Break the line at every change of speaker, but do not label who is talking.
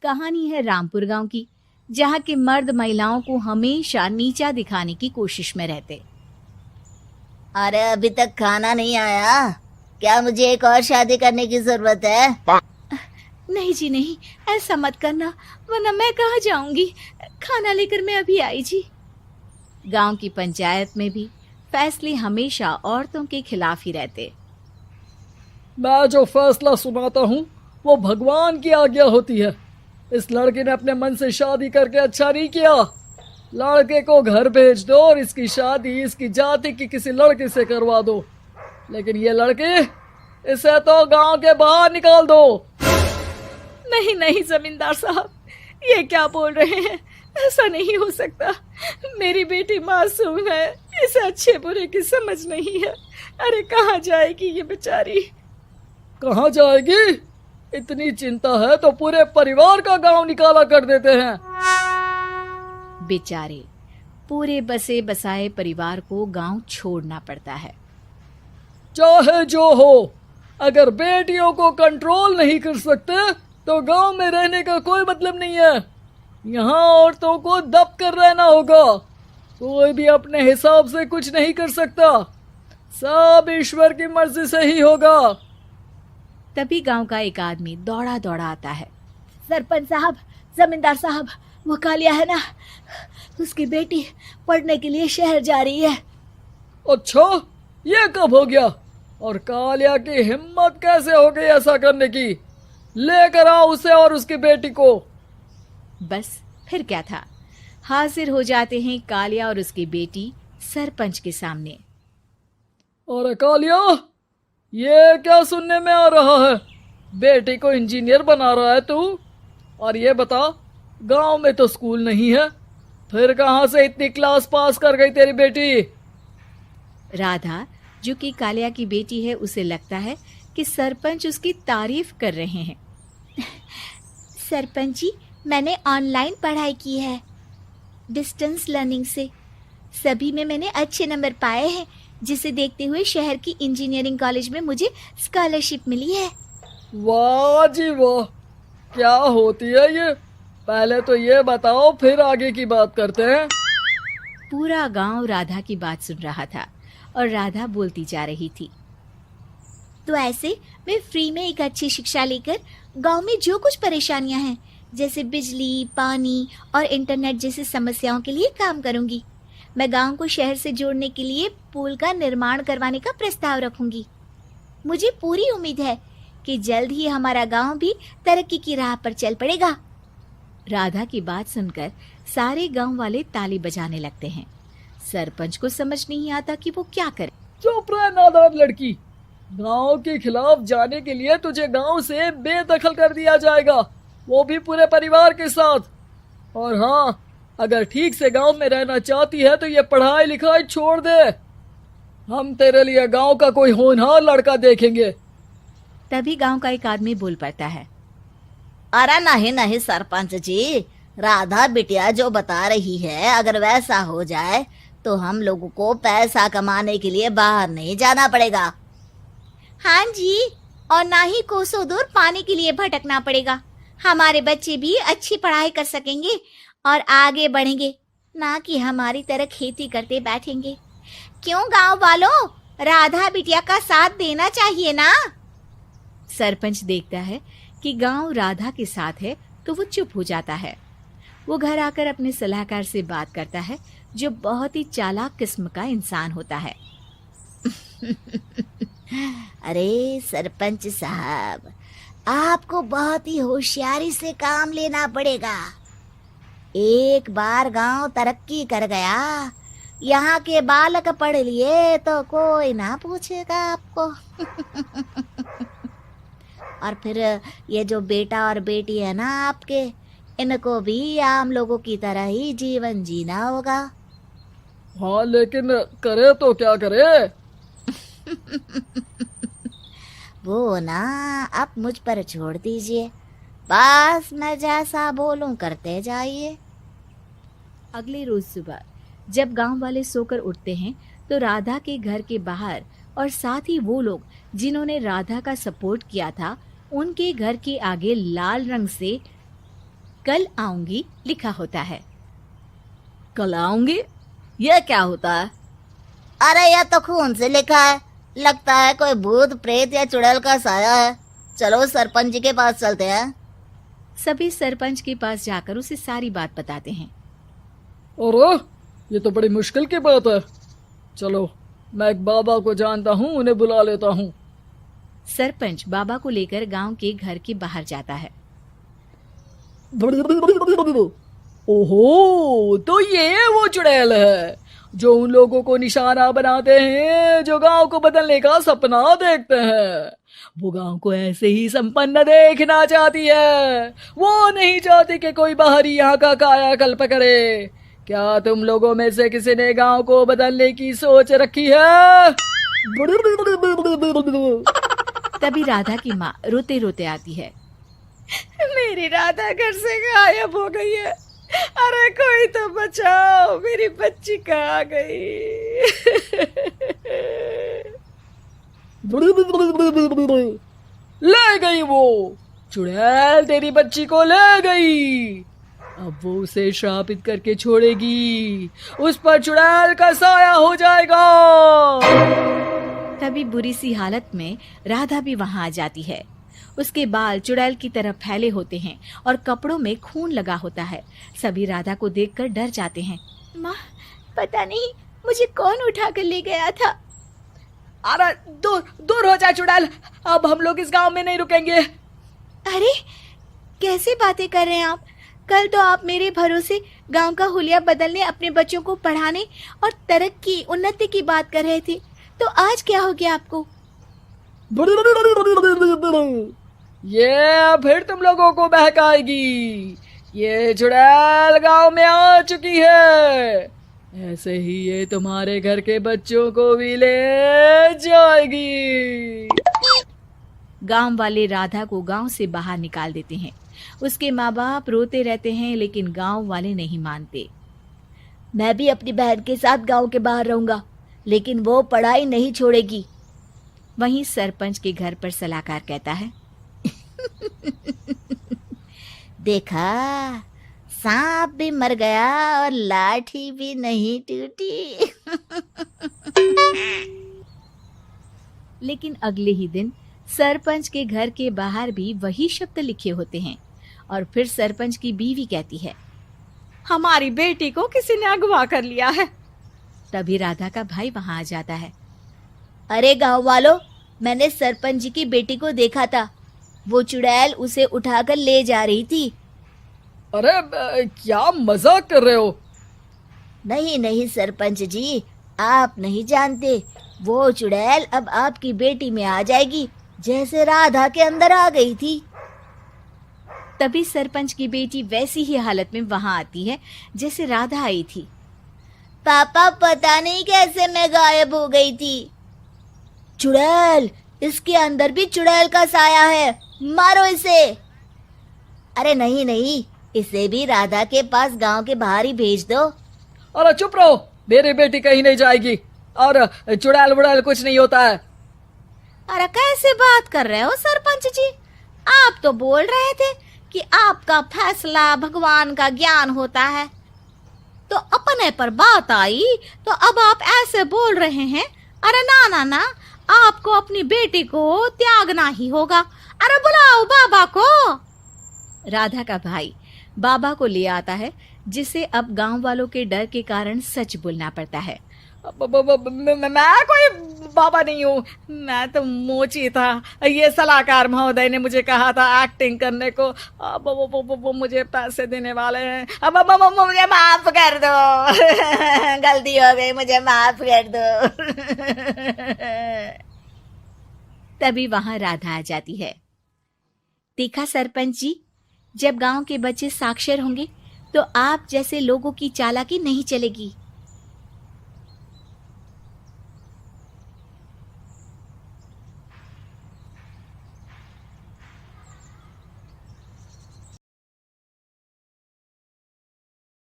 कहानी है रामपुर गांव की, जहां के मर्द महिलाओं को हमेशा नीचा दिखाने की कोशिश में रहते।
अरे अभी तक खाना नहीं आया, क्या मुझे एक और शादी करने की जरूरत है?
नहीं जी नहीं, ऐसा मत करना, वरना मैं कहाँ जाऊंगी। खाना लेकर मैं अभी आई जी। गांव की पंचायत में भी फैसले हमेशा औरतों के खिलाफ ही रहते।
मैं जो फैसला सुनाता हूँ वो भगवान की आज्ञा होती है। इस लड़के ने अपने मन से शादी करके अच्छा नहीं किया। लड़के को घर भेज दो और इसकी शादी इसकी जाति की किसी लड़के से करवा दो, लेकिन ये लड़की, इसे तो गांव के बाहर निकाल दो।
नहीं नहीं जमींदार साहब, ये क्या बोल रहे हैं? ऐसा नहीं हो सकता। मेरी बेटी मासूम है, इसे अच्छे बुरे की समझ नहीं है। अरे कहाँ जाएगी ये बेचारी?
कहाँ जाएगी? इतनी चिंता है तो पूरे परिवार का गांव निकाला कर देते हैं।
बेचारे पूरे बसे बसाए परिवार को गांव छोड़ना पड़ता है।
चाहे जो हो, अगर बेटियों को कंट्रोल नहीं कर सकते तो गांव में रहने का कोई मतलब नहीं है। यहाँ औरतों को दब कर रहना होगा। कोई भी अपने हिसाब से कुछ नहीं कर सकता, सब ईश्वर की मर्जी से ही होगा।
तभी गांव का एक आदमी दौड़ा दौड़ा आता है। सरपंच साहब, जमींदार साहब, वो कालिया है ना, उसकी बेटी पढ़ने के लिए शहर जा रही है।
अच्छा, ये कब हो गया? और कालिया की हिम्मत कैसे हो गई ऐसा करने की? लेकर आओ उसे और उसकी बेटी को।
बस फिर क्या था, हाजिर हो जाते हैं कालिया और उसकी बेटी सरपंच के सामने।
अरे कालिया, ये क्या सुनने में आ रहा है? बेटी को इंजीनियर बना रहा है तू? और ये बता, गांव में तो स्कूल नहीं है, फिर कहां से इतनी क्लास पास कर गई तेरी बेटी?
राधा, जो कि कालिया की बेटी है, उसे लगता है कि सरपंच उसकी तारीफ कर रहे हैं। सरपंच जी, मैंने ऑनलाइन पढ़ाई की है, डिस्टेंस लर्निंग से। सभी में मैंने अच्छे नंबर पाए हैं, जिसे देखते हुए शहर की इंजीनियरिंग कॉलेज में मुझे स्कॉलरशिप मिली है।
वाह जी वाह, क्या होती है ये? पहले तो ये बताओ, फिर आगे की बात करते हैं।
पूरा गांव राधा की बात सुन रहा था और राधा बोलती जा रही थी। तो ऐसे मैं फ्री में एक अच्छी शिक्षा लेकर गांव में जो कुछ परेशानियां हैं, जैसे बिजली, पानी और इंटरनेट जैसी समस्याओं के लिए काम करूंगी। मैं गांव को शहर से जोड़ने के लिए पुल का निर्माण करवाने का प्रस्ताव रखूंगी। मुझे पूरी उम्मीद है कि जल्द ही हमारा गांव भी तरक्की की राह पर चल पड़ेगा। राधा की बात सुनकर सारे गांव वाले ताली बजाने लगते हैं। सरपंच को समझ नहीं आता कि वो क्या करे।
चुप रह नादान लड़की, गांव के खिलाफ जाने के लिए तुझे गांव से बेदखल कर दिया जाएगा, वो भी पूरे परिवार के साथ। और हाँ, अगर ठीक से गांव में रहना चाहती है तो ये पढ़ाई लिखाई छोड़ दे। हम तेरे लिए गांव का कोई होनहार लड़का देखेंगे।
तभी गांव का एक आदमी बोल पड़ता है।
अरे नहीं नहीं सरपंच जी, राधा बिटिया जो बता रही है, अगर वैसा हो जाए तो हम लोगों को पैसा कमाने के लिए बाहर नहीं जाना पड़ेगा। हाँ जी, और ना ही कोसों दूर पानी के लिए भटकना पड़ेगा। हमारे बच्चे भी अच्छी पढ़ाई कर सकेंगे और आगे बढ़ेंगे, ना कि हमारी तरह खेती करते बैठेंगे। क्यों गांव वालों, राधा बिटिया का साथ देना चाहिए ना।
सरपंच देखता है कि गांव राधा के साथ है तो वो चुप हो जाता है। वो घर आकर अपने सलाहकार से बात करता है, जो बहुत ही चालाक किस्म का इंसान होता है।
अरे सरपंच साहब, आपको बहुत ही होशियारी से काम लेना पड़ेगा। एक बार गांव तरक्की कर गया, यहाँ के बालक पढ़ लिए तो कोई ना पूछेगा आपको। और फिर ये जो बेटा और बेटी है ना आपके, इनको भी आम लोगों की तरह ही जीवन जीना होगा।
हाँ, लेकिन करे तो क्या करे?
वो ना आप मुझ पर छोड़ दीजिए, बस मैं जैसा बोलूं करते जाइए।
अगले रोज सुबह जब गांव वाले सोकर उठते हैं तो राधा के घर के बाहर और साथ ही वो लोग जिन्होंने राधा का सपोर्ट किया था, उनके घर के आगे लाल रंग से कल आऊंगी लिखा होता है।
कल आऊंगी, यह क्या होता है? अरे यह तो खून से लिखा है, लगता है कोई भूत प्रेत या चुड़ैल का साया है। चलो सरपंच जी के पास चलते हैं।
सभी सरपंच के पास जाकर उसे सारी बात बताते हैं।
अरे ये तो बड़ी मुश्किल की बात है। चलो मैं एक बाबा को जानता हूँ, उन्हें बुला लेता हूँ।
सरपंच बाबा को लेकर गांव के घर के बाहर जाता है।
ओहो, तो ये वो चुड़ैल है जो उन लोगों को निशाना बनाते हैं जो गांव को बदलने का सपना देखते हैं। वो गांव को ऐसे ही संपन्न देखना चाहती है, वो नहीं चाहती कि कोई बाहरी यहाँ का कायाकल्प करे। क्या तुम लोगों में से किसी ने गांव को बदलने की सोच रखी है?
तभी राधा की माँ रोते रोते आती है। मेरी राधा घर से गायब हो गई है। अरे कोई तो बचाओ, मेरी बच्ची कहाँ गई?
ले गई वो चुड़ैल, तेरी बच्ची को ले गई। अब वो उसे श्रापित करके छोड़ेगी, उस पर चुड़ैल का साया हो जाएगा।
तभी बुरी सी हालत में राधा भी वहां आ जाती है। उसके बाल चुड़ैल की तरह फैले होते हैं और कपड़ों में खून लगा होता है। सभी राधा को देखकर डर जाते हैं। माँ, पता नहीं मुझे कौन उठा कर ले गया था।
अरे दूर दूर हो जा चुड़ैल, अब हम लोग इस गांव में नहीं रुकेंगे।
अरे कैसे बातें कर रहे हैं आप? कल तो आप मेरे भरोसे गांव का हुलिया बदलने, अपने बच्चों को पढ़ाने और तरक्की उन्नति की बात कर रहे थे, तो आज क्या हो गया आपको?
ये फिर तुम लोगों को बहकाएगी। ये चुड़ैल गांव में आ चुकी है, ऐसे ही ये तुम्हारे घर के बच्चों को भी ले जाएगी।
गांव वाले राधा को गांव से बाहर निकाल देते हैं। उसके माँ बाप रोते रहते हैं, लेकिन गांव वाले नहीं मानते।
मैं भी अपनी बहन के साथ गांव के बाहर रहूंगा, लेकिन वो पढ़ाई नहीं छोड़ेगी।
वहीं सरपंच के घर पर सलाहकार कहता है।
देखा, सांप भी मर गया और लाठी भी नहीं टूटी।
लेकिन अगले ही दिन सरपंच के घर के बाहर भी वही शब्द लिखे होते हैं। और फिर सरपंच की बीवी कहती है, हमारी बेटी को किसी ने अगवा कर लिया है। तभी राधा का भाई वहां आ जाता है।
अरे गांव वालों, मैंने सरपंच जी की बेटी को देखा था। वो चुड़ैल उसे उठाकर ले जा रही थी।
अरे क्या मजाक कर रहे हो?
नहीं नहीं सरपंच जी, आप नहीं जानते। वो चुड़ैल अब आपकी बेटी में आ जाएगी, जैसे राधा के अंदर आ गई थी।
तभी सरपंच की बेटी वैसी ही हालत में वहां आती है जैसे राधा आई थी।
पापा, पता नहीं कैसे मैं गायब हो गई थी। चुड़ैल, इसके अंदर भी चुड़ैल का साया है, मारो इसे। अरे नहीं नहीं, इसे भी राधा के पास गांव के बाहर ही भेज दो।
अरे चुप रहो, मेरी बेटी कहीं नहीं जाएगी और चुड़ैल वुड़ैल कुछ नहीं होता है।
अरे कैसे बात कर रहे हो सरपंच जी? आप तो बोल रहे थे कि आपका फैसला भगवान का ज्ञान होता है, तो अपने पर बात आई तो अब आप ऐसे बोल रहे हैं। अरे ना ना ना, आपको अपनी बेटी को त्यागना ही होगा। अरे बुलाओ बाबा को। राधा का भाई बाबा को ले आता है, जिसे अब गांव वालों के डर के कारण सच बोलना पड़ता है।
मैं कोई बाबा नहीं हूँ, मैं तो मोची था। ये सलाहकार महोदय ने मुझे कहा था एक्टिंग करने को। अब वो मुझे पैसे देने वाले हैं। अब मुझे माफ कर दो।
गलती हो गई, मुझे माफ कर दो।
तभी वहां राधा आ जाती है। देखा सरपंच जी, जब गांव के बच्चे साक्षर होंगे तो आप जैसे लोगों की चालाकी नहीं चलेगी।